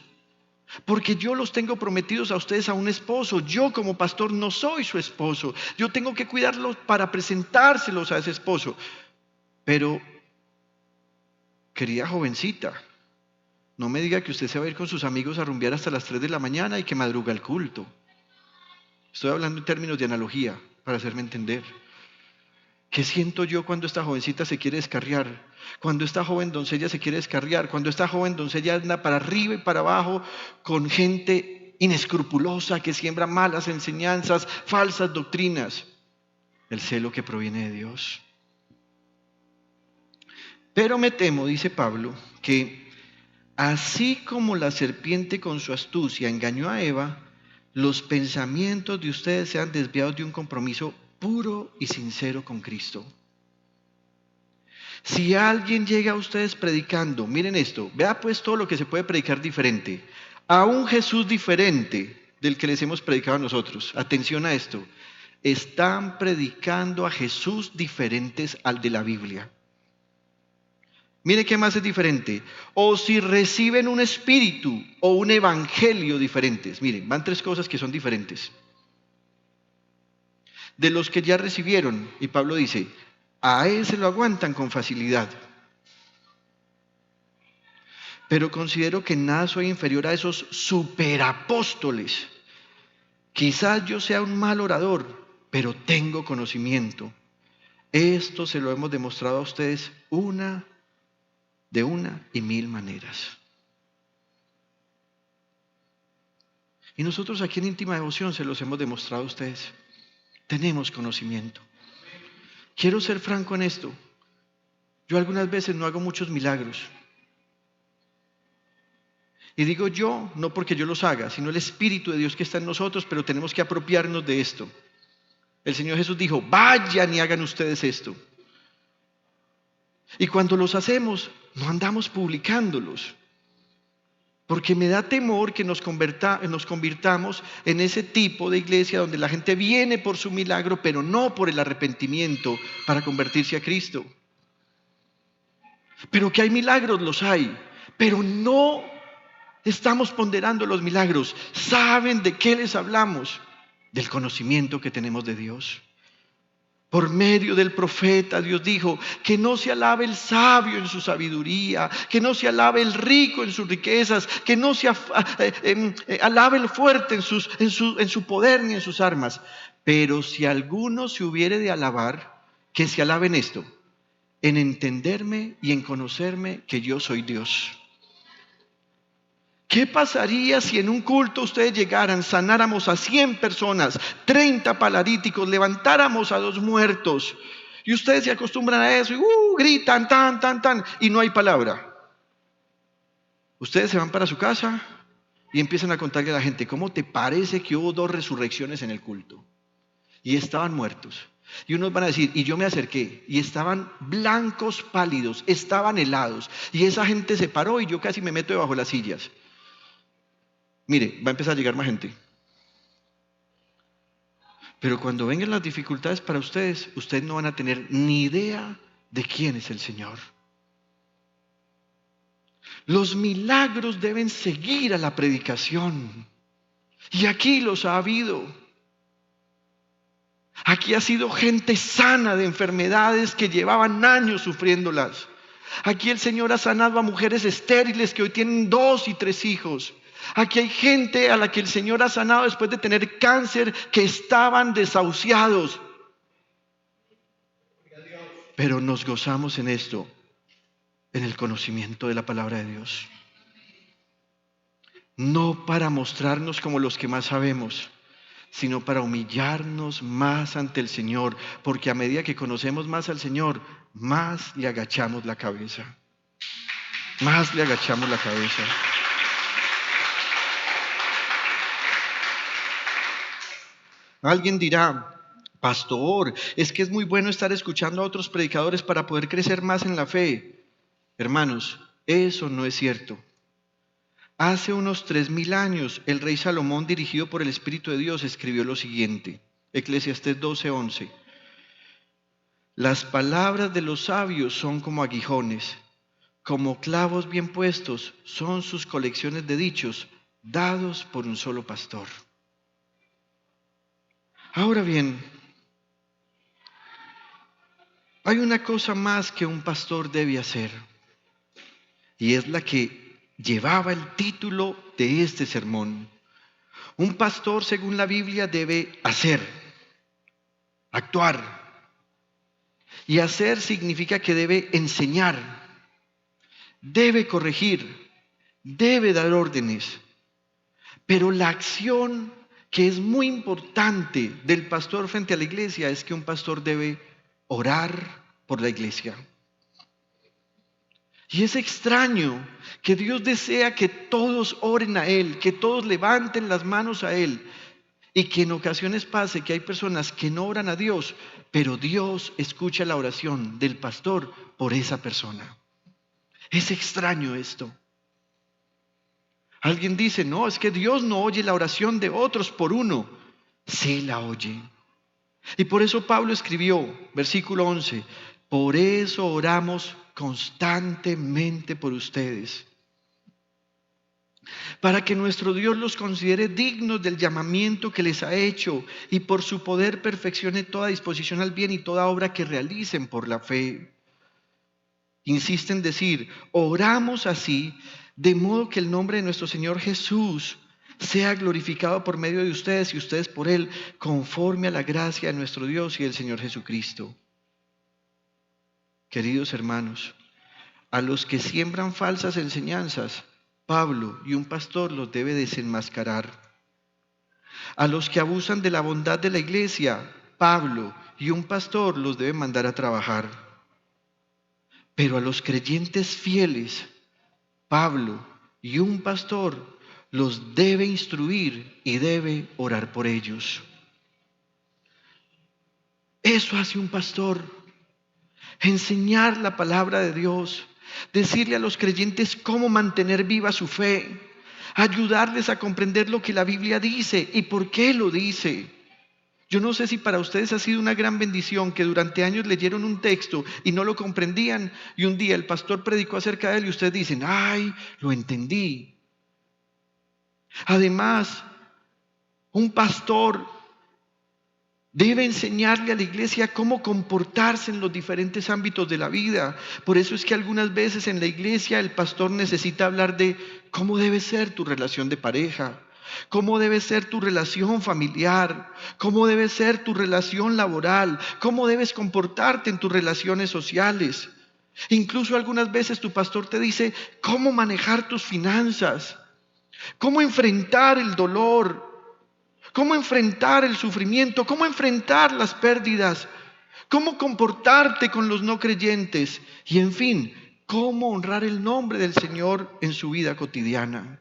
Porque yo los tengo prometidos a ustedes a un esposo. Yo como pastor no soy su esposo. Yo tengo que cuidarlos para presentárselos a ese esposo. Pero, querida jovencita, no me diga que usted se va a ir con sus amigos a rumbear hasta las 3 de la mañana y que madruga el culto. Estoy hablando en términos de analogía, para hacerme entender. ¿Qué siento yo cuando esta jovencita se quiere descarriar? Cuando esta joven doncella se quiere descarriar, cuando esta joven doncella anda para arriba y para abajo con gente inescrupulosa que siembra malas enseñanzas, falsas doctrinas. El celo que proviene de Dios. Pero me temo, dice Pablo, que así como la serpiente con su astucia engañó a Eva, los pensamientos de ustedes sean desviados de un compromiso puro y sincero con Cristo. Si alguien llega a ustedes predicando, miren esto, vea pues todo lo que se puede predicar diferente, a un Jesús diferente del que les hemos predicado a nosotros. Atención a esto, están predicando a Jesús diferentes al de la Biblia. Mire qué más es diferente. O si reciben un espíritu o un evangelio diferentes. Miren, van tres cosas que son diferentes. De los que ya recibieron, y Pablo dice, a ese lo aguantan con facilidad. Pero considero que nada soy inferior a esos superapóstoles. Quizás yo sea un mal orador, pero tengo conocimiento. Esto se lo hemos demostrado a ustedes de una y mil maneras. Y nosotros aquí en Íntima Devoción se los hemos demostrado a ustedes. Tenemos conocimiento. Quiero ser franco en esto. Yo algunas veces no hago muchos milagros. Y digo yo, no porque yo los haga, sino el Espíritu de Dios que está en nosotros, pero tenemos que apropiarnos de esto. El Señor Jesús dijo, vayan y hagan ustedes esto. Y cuando los hacemos, no andamos publicándolos. Porque me da temor que nos convirtamos en ese tipo de iglesia donde la gente viene por su milagro, pero no por el arrepentimiento para convertirse a Cristo. Pero que hay milagros, los hay, pero no estamos ponderando los milagros. ¿Saben de qué les hablamos? Del conocimiento que tenemos de Dios. Por medio del profeta, Dios dijo que no se alabe el sabio en su sabiduría, que no se alabe el rico en sus riquezas, que no se alabe el fuerte en su poder ni en sus armas. Pero si alguno se hubiere de alabar, que se alabe en esto, en entenderme y en conocerme que yo soy Dios. ¿Qué pasaría si en un culto ustedes llegaran, sanáramos a 100 personas, 30 paralíticos, levantáramos a 2 muertos? Y ustedes se acostumbran a eso y gritan, tan, y no hay palabra. Ustedes se van para su casa y empiezan a contarle a la gente, ¿cómo te parece que hubo 2 resurrecciones en el culto? Y estaban muertos. Y unos van a decir, y yo me acerqué, y estaban blancos, pálidos, estaban helados. Y esa gente se paró y yo casi me meto debajo de las sillas. Mire, va a empezar a llegar más gente. Pero cuando vengan las dificultades para ustedes, ustedes no van a tener ni idea de quién es el Señor. Los milagros deben seguir a la predicación. Y aquí los ha habido. Aquí ha sido gente sana de enfermedades que llevaban años sufriéndolas. Aquí el Señor ha sanado a mujeres estériles que hoy tienen 2 y 3 hijos. Aquí hay gente a la que el Señor ha sanado después de tener cáncer, que estaban desahuciados. Pero nos gozamos en esto, en el conocimiento de la palabra de Dios. No para mostrarnos como los que más sabemos, sino para humillarnos más ante el Señor, porque a medida que conocemos más al Señor, más le agachamos la cabeza. Más le agachamos la cabeza. Alguien dirá, pastor, es que es muy bueno estar escuchando a otros predicadores para poder crecer más en la fe. Hermanos, eso no es cierto. Hace unos 3000 años, el rey Salomón, dirigido por el Espíritu de Dios, escribió lo siguiente. Eclesiastés 12:11. Las palabras de los sabios son como aguijones, como clavos bien puestos son sus colecciones de dichos, dados por un solo pastor. Ahora bien, hay una cosa más que un pastor debe hacer, y es la que llevaba el título de este sermón. Un pastor, según la Biblia, debe hacer, actuar. Y hacer significa que debe enseñar, debe corregir, debe dar órdenes. Pero la acción que es muy importante del pastor frente a la iglesia es que un pastor debe orar por la iglesia. Y es extraño que Dios desea que todos oren a Él, que todos levanten las manos a Él, y que en ocasiones pase que hay personas que no oran a Dios, pero Dios escucha la oración del pastor por esa persona. Es extraño esto. Alguien dice, no, es que Dios no oye la oración de otros por uno. Sí la oye. Y por eso Pablo escribió, versículo 11, por eso oramos constantemente por ustedes, para que nuestro Dios los considere dignos del llamamiento que les ha hecho y por su poder perfeccione toda disposición al bien y toda obra que realicen por la fe. Insiste en decir, oramos así, de modo que el nombre de nuestro Señor Jesús sea glorificado por medio de ustedes y ustedes por Él, conforme a la gracia de nuestro Dios y del Señor Jesucristo. Queridos hermanos, a los que siembran falsas enseñanzas, Pablo y un pastor los debe desenmascarar. A los que abusan de la bondad de la iglesia, Pablo y un pastor los debe mandar a trabajar. Pero a los creyentes fieles, Pablo y un pastor los debe instruir y debe orar por ellos. Eso hace un pastor. Enseñar la palabra de Dios, decirle a los creyentes cómo mantener viva su fe, ayudarles a comprender lo que la Biblia dice y por qué lo dice. Yo no sé si para ustedes ha sido una gran bendición que durante años leyeron un texto y no lo comprendían y un día el pastor predicó acerca de él y ustedes dicen, ¡ay, lo entendí! Además, un pastor debe enseñarle a la iglesia cómo comportarse en los diferentes ámbitos de la vida. Por eso es que algunas veces en la iglesia el pastor necesita hablar de cómo debe ser tu relación de pareja, cómo debe ser tu relación familiar, cómo debe ser tu relación laboral, cómo debes comportarte en tus relaciones sociales. Incluso algunas veces tu pastor te dice cómo manejar tus finanzas, cómo enfrentar el dolor, cómo enfrentar el sufrimiento, cómo enfrentar las pérdidas, cómo comportarte con los no creyentes y en fin, cómo honrar el nombre del Señor en su vida cotidiana.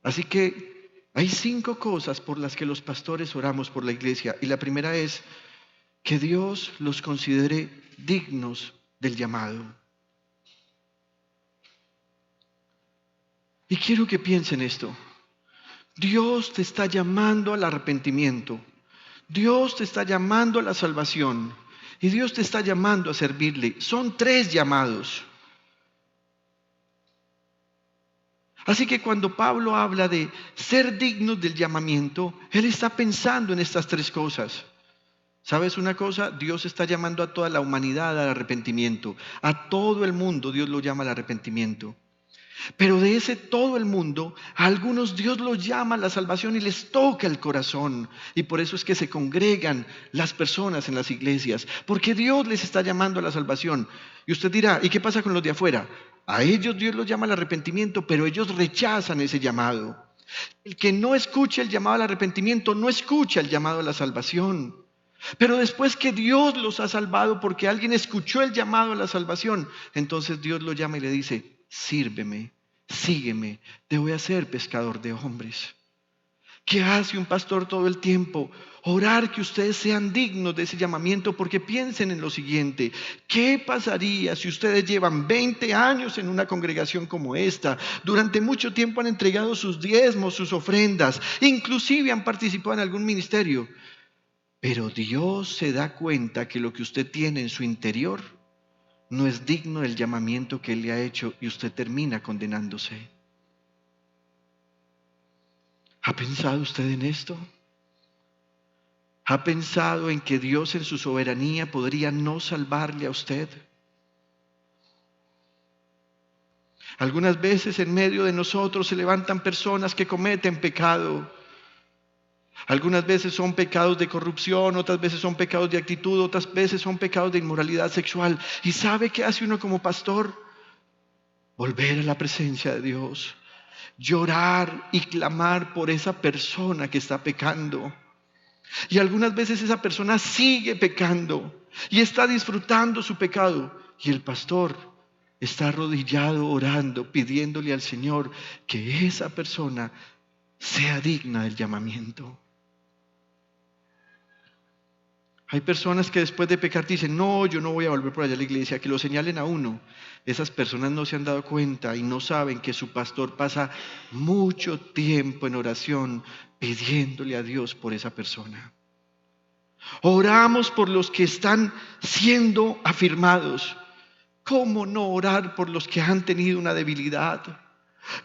Así que hay 5 cosas por las que los pastores oramos por la iglesia y la primera es que Dios los considere dignos del llamado. Y quiero que piensen esto. Dios te está llamando al arrepentimiento. Dios te está llamando a la salvación. Y Dios te está llamando a servirle. Son 3 llamados. Así que cuando Pablo habla de ser dignos del llamamiento, él está pensando en estas 3 cosas. ¿Sabes una cosa? Dios está llamando a toda la humanidad al arrepentimiento. A todo el mundo Dios lo llama al arrepentimiento. Pero de ese todo el mundo, a algunos Dios los llama a la salvación y les toca el corazón. Y por eso es que se congregan las personas en las iglesias, porque Dios les está llamando a la salvación. Y usted dirá, ¿y qué pasa con los de afuera? A ellos Dios los llama al arrepentimiento, pero ellos rechazan ese llamado. El que no escucha el llamado al arrepentimiento, no escucha el llamado a la salvación. Pero después que Dios los ha salvado porque alguien escuchó el llamado a la salvación, entonces Dios los llama y le dice, sírveme, sígueme, te voy a hacer pescador de hombres. ¿Qué hace un pastor todo el tiempo? Orar que ustedes sean dignos de ese llamamiento, porque piensen en lo siguiente: ¿qué pasaría si ustedes llevan 20 años en una congregación como esta? Durante mucho tiempo han entregado sus diezmos, sus ofrendas, inclusive han participado en algún ministerio. Pero Dios se da cuenta que lo que usted tiene en su interior no es digno del llamamiento que Él le ha hecho y usted termina condenándose. ¿Ha pensado usted en esto? ¿Ha pensado en que Dios en su soberanía podría no salvarle a usted? Algunas veces en medio de nosotros se levantan personas que cometen pecado. Algunas veces son pecados de corrupción, otras veces son pecados de actitud, otras veces son pecados de inmoralidad sexual. ¿Y sabe qué hace uno como pastor? Volver a la presencia de Dios, llorar y clamar por esa persona que está pecando. Y algunas veces esa persona sigue pecando y está disfrutando su pecado. Y el pastor está arrodillado orando, pidiéndole al Señor que esa persona sea digna del llamamiento. Hay personas que después de pecar dicen, no, yo no voy a volver por allá a la iglesia, que lo señalen a uno. Esas personas no se han dado cuenta y no saben que su pastor pasa mucho tiempo en oración pidiéndole a Dios por esa persona. Oramos por los que están siendo afirmados. ¿Cómo no orar por los que han tenido una debilidad?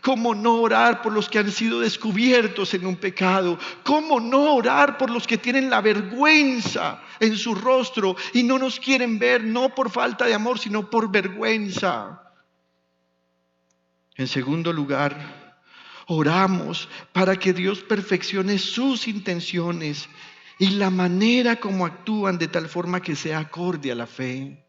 ¿Cómo no orar por los que han sido descubiertos en un pecado? ¿Cómo no orar por los que tienen la vergüenza en su rostro y no nos quieren ver, no por falta de amor, sino por vergüenza? En segundo lugar, oramos para que Dios perfeccione sus intenciones y la manera como actúan de tal forma que sea acorde a la fe.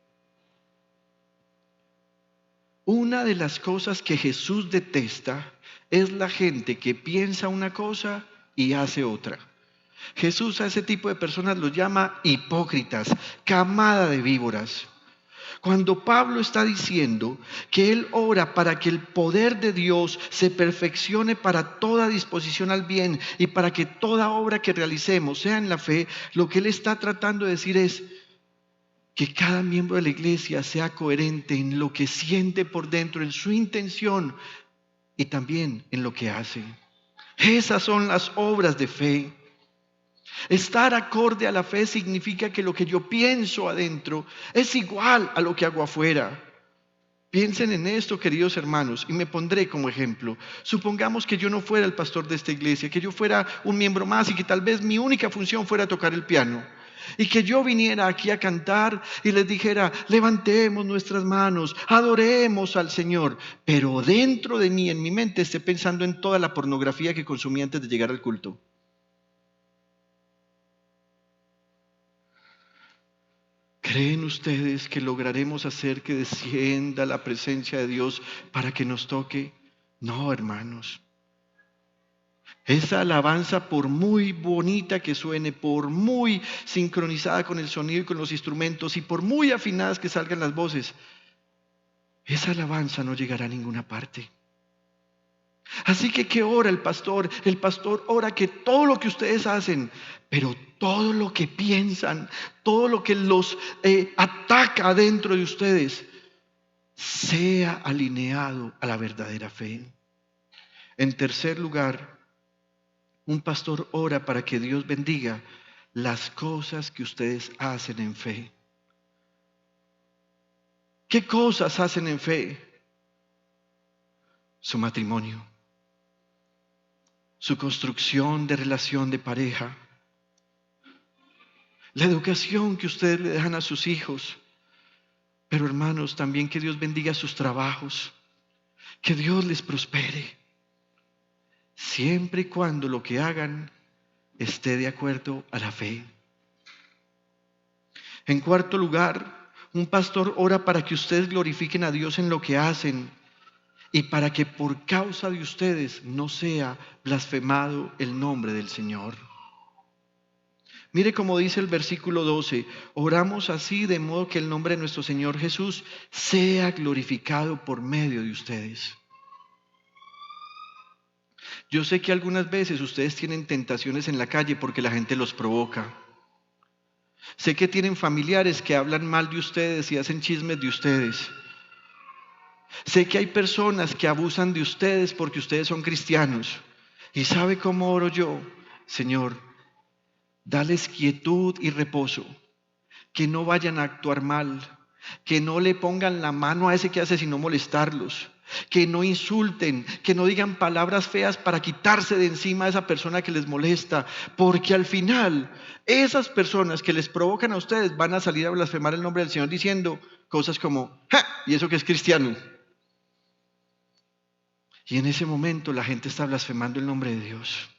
Una de las cosas que Jesús detesta es la gente que piensa una cosa y hace otra. Jesús a ese tipo de personas los llama hipócritas, camada de víboras. Cuando Pablo está diciendo que él ora para que el poder de Dios se perfeccione para toda disposición al bien y para que toda obra que realicemos sea en la fe, lo que él está tratando de decir es que cada miembro de la iglesia sea coherente en lo que siente por dentro, en su intención y también en lo que hace. Esas son las obras de fe. Estar acorde a la fe significa que lo que yo pienso adentro es igual a lo que hago afuera. Piensen en esto, queridos hermanos, y me pondré como ejemplo. Supongamos que yo no fuera el pastor de esta iglesia, que yo fuera un miembro más y que tal vez mi única función fuera tocar el piano. Y que yo viniera aquí a cantar y les dijera, levantemos nuestras manos, adoremos al Señor. Pero dentro de mí, en mi mente, esté pensando en toda la pornografía que consumí antes de llegar al culto. ¿Creen ustedes que lograremos hacer que descienda la presencia de Dios para que nos toque? No, hermanos. Esa alabanza, por muy bonita que suene, por muy sincronizada con el sonido y con los instrumentos y por muy afinadas que salgan las voces, esa alabanza no llegará a ninguna parte. Así que, ¿qué ora el pastor? El pastor ora que todo lo que ustedes hacen, pero todo lo que piensan, todo lo que los ataca dentro de ustedes, sea alineado a la verdadera fe. En tercer lugar, un pastor ora para que Dios bendiga las cosas que ustedes hacen en fe. ¿Qué cosas hacen en fe? Su matrimonio, su construcción de relación de pareja, la educación que ustedes le dejan a sus hijos. Pero hermanos, también que Dios bendiga sus trabajos, que Dios les prospere, siempre y cuando lo que hagan esté de acuerdo a la fe. En cuarto lugar, un pastor ora para que ustedes glorifiquen a Dios en lo que hacen y para que por causa de ustedes no sea blasfemado el nombre del Señor. Mire cómo dice el versículo 12, oramos así de modo que el nombre de nuestro Señor Jesús sea glorificado por medio de ustedes. Yo sé que algunas veces ustedes tienen tentaciones en la calle porque la gente los provoca. Sé que tienen familiares que hablan mal de ustedes y hacen chismes de ustedes. Sé que hay personas que abusan de ustedes porque ustedes son cristianos. ¿Y sabe cómo oro yo? Señor, dales quietud y reposo, que no vayan a actuar mal, que no le pongan la mano a ese que hace sino molestarlos, que no insulten, que no digan palabras feas para quitarse de encima a esa persona que les molesta, porque al final esas personas que les provocan a ustedes van a salir a blasfemar el nombre del Señor diciendo cosas como, ¡ja! ¿Y eso que es cristiano? Y en ese momento la gente está blasfemando el nombre de Dios.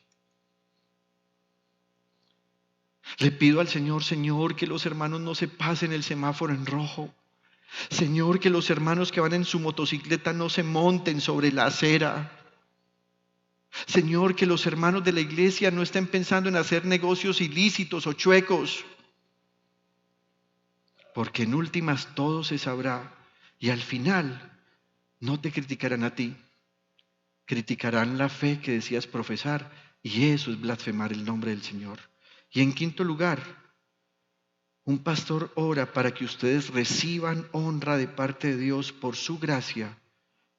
Le pido al Señor, Señor, que los hermanos no se pasen el semáforo en rojo. Señor, que los hermanos que van en su motocicleta no se monten sobre la acera. Señor, que los hermanos de la iglesia no estén pensando en hacer negocios ilícitos o chuecos. Porque en últimas todo se sabrá y al final no te criticarán a ti, criticarán la fe que decías profesar, y eso es blasfemar el nombre del Señor. Y en quinto lugar, un pastor ora para que ustedes reciban honra de parte de Dios por su gracia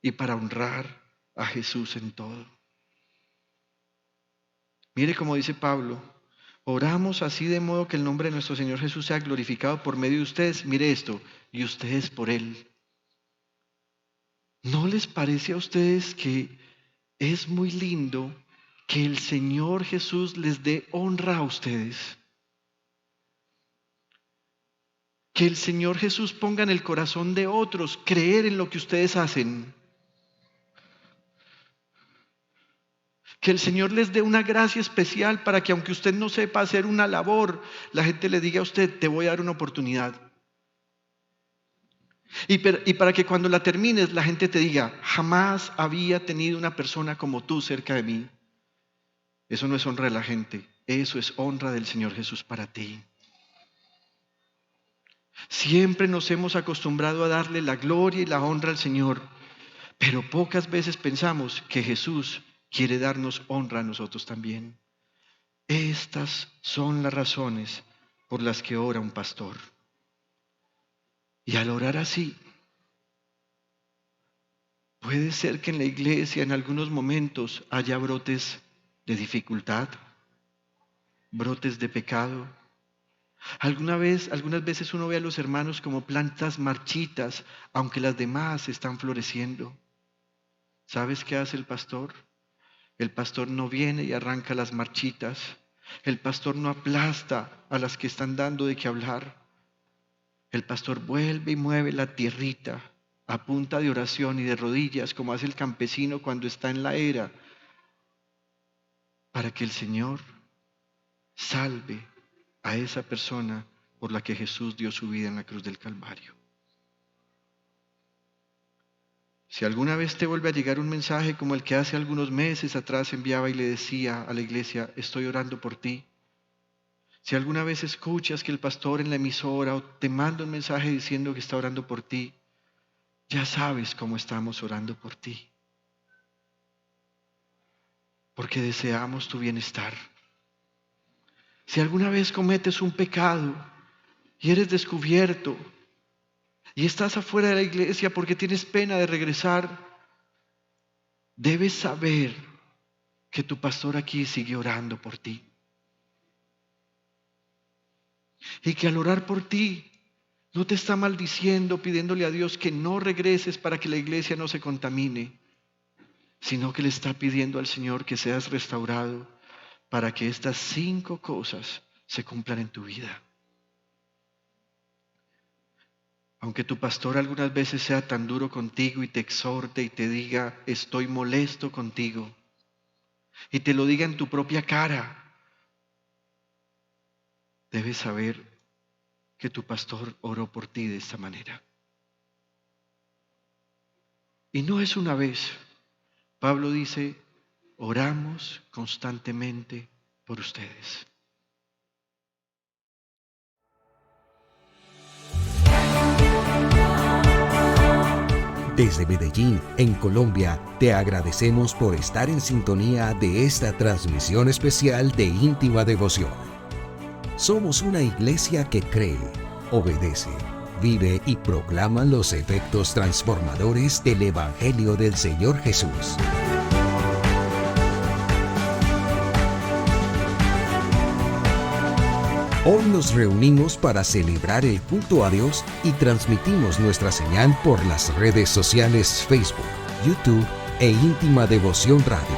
y para honrar a Jesús en todo. Mire cómo dice Pablo, oramos así de modo que el nombre de nuestro Señor Jesús sea glorificado por medio de ustedes. Mire esto, y ustedes por Él. ¿No les parece a ustedes que es muy lindo que el Señor Jesús les dé honra a ustedes? Que el Señor Jesús ponga en el corazón de otros creer en lo que ustedes hacen. Que el Señor les dé una gracia especial para que aunque usted no sepa hacer una labor, la gente le diga a usted, te voy a dar una oportunidad. Y para que cuando la termines la gente te diga, jamás había tenido una persona como tú cerca de mí. Eso no es honra de la gente, eso es honra del Señor Jesús para ti. Siempre nos hemos acostumbrado a darle la gloria y la honra al Señor, pero pocas veces pensamos que Jesús quiere darnos honra a nosotros también. Estas son las razones por las que ora un pastor. Y al orar así, puede ser que en la iglesia en algunos momentos haya brotes de dificultad, brotes de pecado. Algunas veces uno ve a los hermanos como plantas marchitas, aunque las demás están floreciendo. ¿Sabes qué hace el pastor? El pastor no viene y arranca las marchitas. El pastor no aplasta a las que están dando de qué hablar. El pastor vuelve y mueve la tierrita a punta de oración y de rodillas, como hace el campesino cuando está en la era, para que el Señor salve a esa persona por la que Jesús dio su vida en la cruz del Calvario. Si alguna vez te vuelve a llegar un mensaje como el que hace algunos meses atrás enviaba y le decía a la iglesia, estoy orando por ti. Si alguna vez escuchas que el pastor en la emisora o te manda un mensaje diciendo que está orando por ti, ya sabes cómo estamos orando por ti. Porque deseamos tu bienestar. Si alguna vez cometes un pecado y eres descubierto y estás afuera de la iglesia porque tienes pena de regresar, debes saber que tu pastor aquí sigue orando por ti. Y que al orar por ti, no te está maldiciendo, pidiéndole a Dios que no regreses para que la iglesia no se contamine, sino que le está pidiendo al Señor que seas restaurado para que estas 5 cosas se cumplan en tu vida. Aunque tu pastor algunas veces sea tan duro contigo y te exhorte y te diga, estoy molesto contigo, y te lo diga en tu propia cara, debes saber que tu pastor oró por ti de esta manera. Y no es una vez. Pablo dice, oramos constantemente por ustedes. Desde Medellín, en Colombia, te agradecemos por estar en sintonía de esta transmisión especial de Íntima Devoción. Somos una iglesia que cree, obedece, vive y proclama los efectos transformadores del Evangelio del Señor Jesús. Hoy nos reunimos para celebrar el culto a Dios y transmitimos nuestra señal por las redes sociales Facebook, YouTube e Íntima Devoción Radio.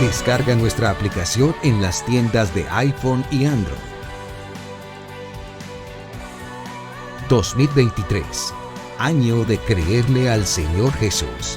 Descarga nuestra aplicación en las tiendas de iPhone y Android. 2023, año de creerle al Señor Jesús.